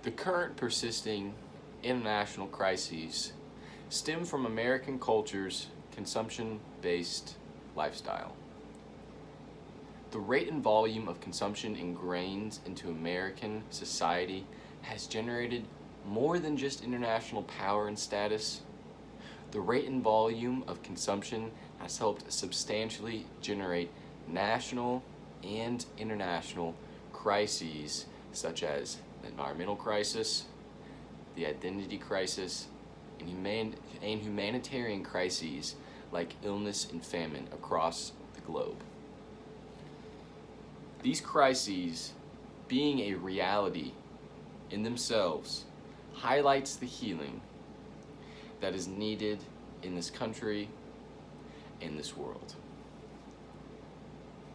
The current persisting international crises stem from American culture's consumption-based lifestyle. The rate and volume of consumption ingrained into American society has generated more than just international power and status. The rate and volume of consumption has helped substantially generate national and international crises such as the environmental crisis, the identity crisis, and humanitarian crises like illness and famine across the globe. These crises, being a reality in themselves, highlights the healing that is needed in this country, in this world.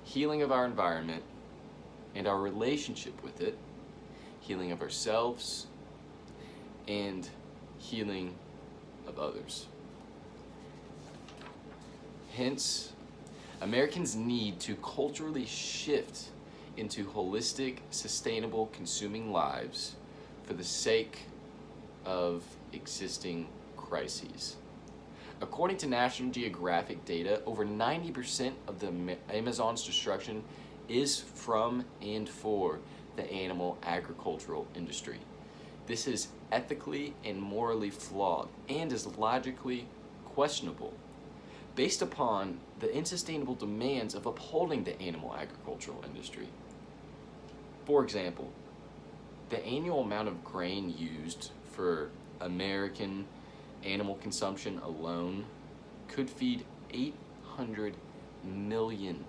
Healing of our environment and our relationship with it, healing of ourselves, and healing of others. Hence, Americans need to culturally shift into holistic, sustainable consuming lives for the sake of existing crises. According to National Geographic data, over 90% of the Amazon's destruction is from and for the animal agricultural industry. This is ethically and morally flawed and is logically questionable based upon the unsustainable demands of upholding the animal agricultural industry. For example, the annual amount of grain used for American animal consumption alone could feed 800 million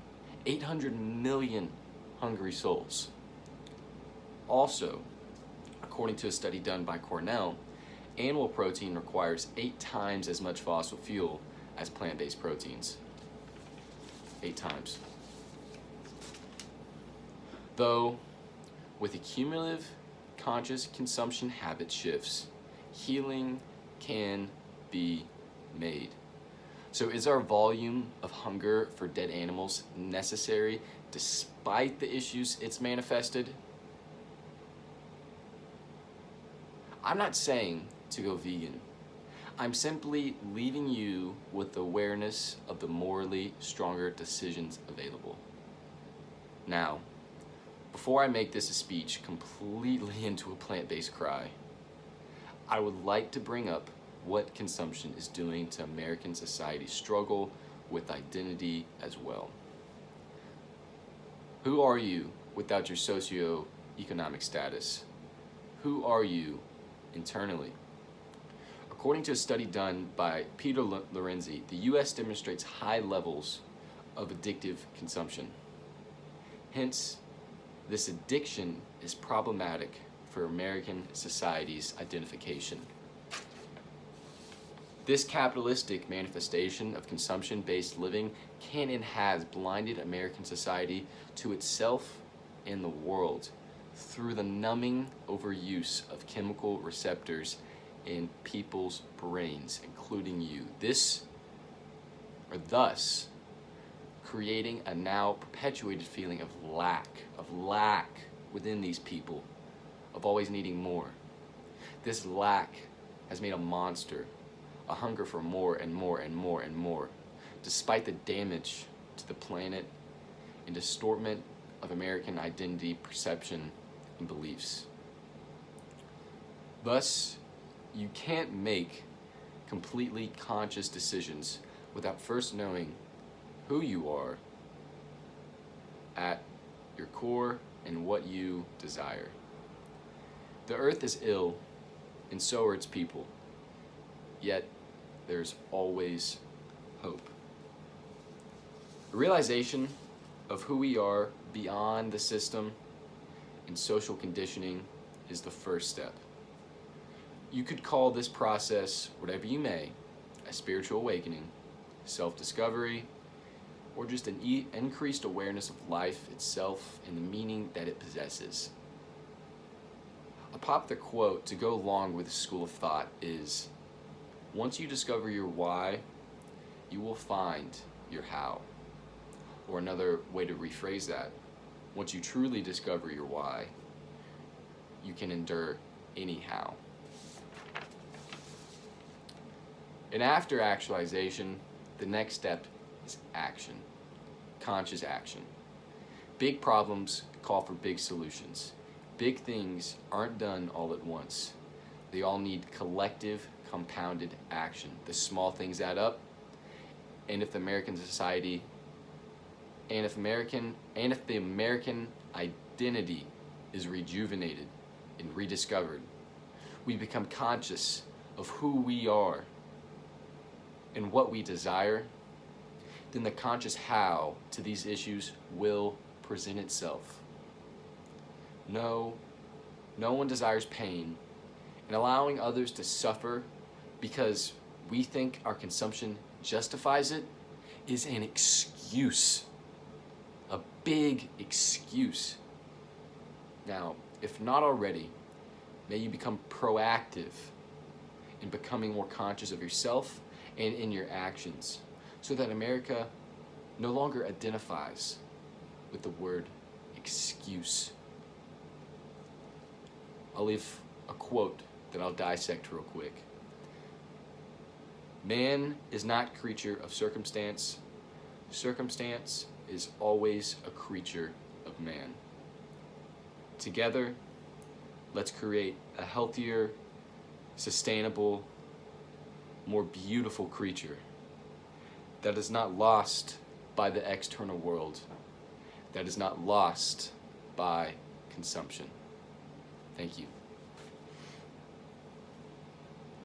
hungry souls. Also, according to a study done by Cornell, animal protein requires 8 times as much fossil fuel as plant-based proteins. 8 times. Though, with accumulative conscious consumption habit shifts, healing can be made. So is our volume of hunger for dead animals necessary despite the issues it's manifested? I'm not saying to go vegan. I'm simply leaving you with the awareness of the morally stronger decisions available. Now, before I make this a speech completely into a plant-based cry, I would like to bring up what consumption is doing to American society's struggle with identity as well. Who are you without your socio-economic status? Who are you internally? According to a study done by Peter Lorenzi, the U.S. demonstrates high levels of addictive consumption. Hence, this addiction is problematic for American society's identification. This capitalistic manifestation of consumption-based living can and has blinded American society to itself and the world through the numbing overuse of chemical receptors in people's brains, including you. Thus creating a now perpetuated feeling of lack within these people, of always needing more. This lack has made a monster, a hunger for more and more and more and more, despite the damage to the planet and distortment of American identity, perception, and beliefs. Thus, you can't make completely conscious decisions without first knowing who you are at your core and what you desire. The earth is ill, and so are its people. Yet, there's always hope. The realization of who we are beyond the system and social conditioning is the first step. You could call this process, whatever you may, a spiritual awakening, self-discovery, or just an increased awareness of life itself and the meaning that it possesses. A popular quote to go along with this school of thought is, once you discover your why, you will find your how. Or another way to rephrase that, once you truly discover your why, you can endure anyhow. And after actualization, the next step is action, conscious action. Big problems call for big solutions. Big things aren't done all at once. They all need collective, compounded action. The small things add up, and if the American society, and if the American identity is rejuvenated and rediscovered, we become conscious of who we are and what we desire, then the conscious how to these issues will present itself. No one desires pain, and allowing others to suffer because we think our consumption justifies it is an excuse, a big excuse. Now, if not already, may you become proactive in becoming more conscious of yourself and in your actions, so that America no longer identifies with the word excuse. I'll leave a quote that I'll dissect real quick. Man is not creature of circumstance. Circumstance is always a creature of man. Together, let's create a healthier, sustainable, more beautiful creature that is not lost by the external world, that is not lost by consumption. Thank you.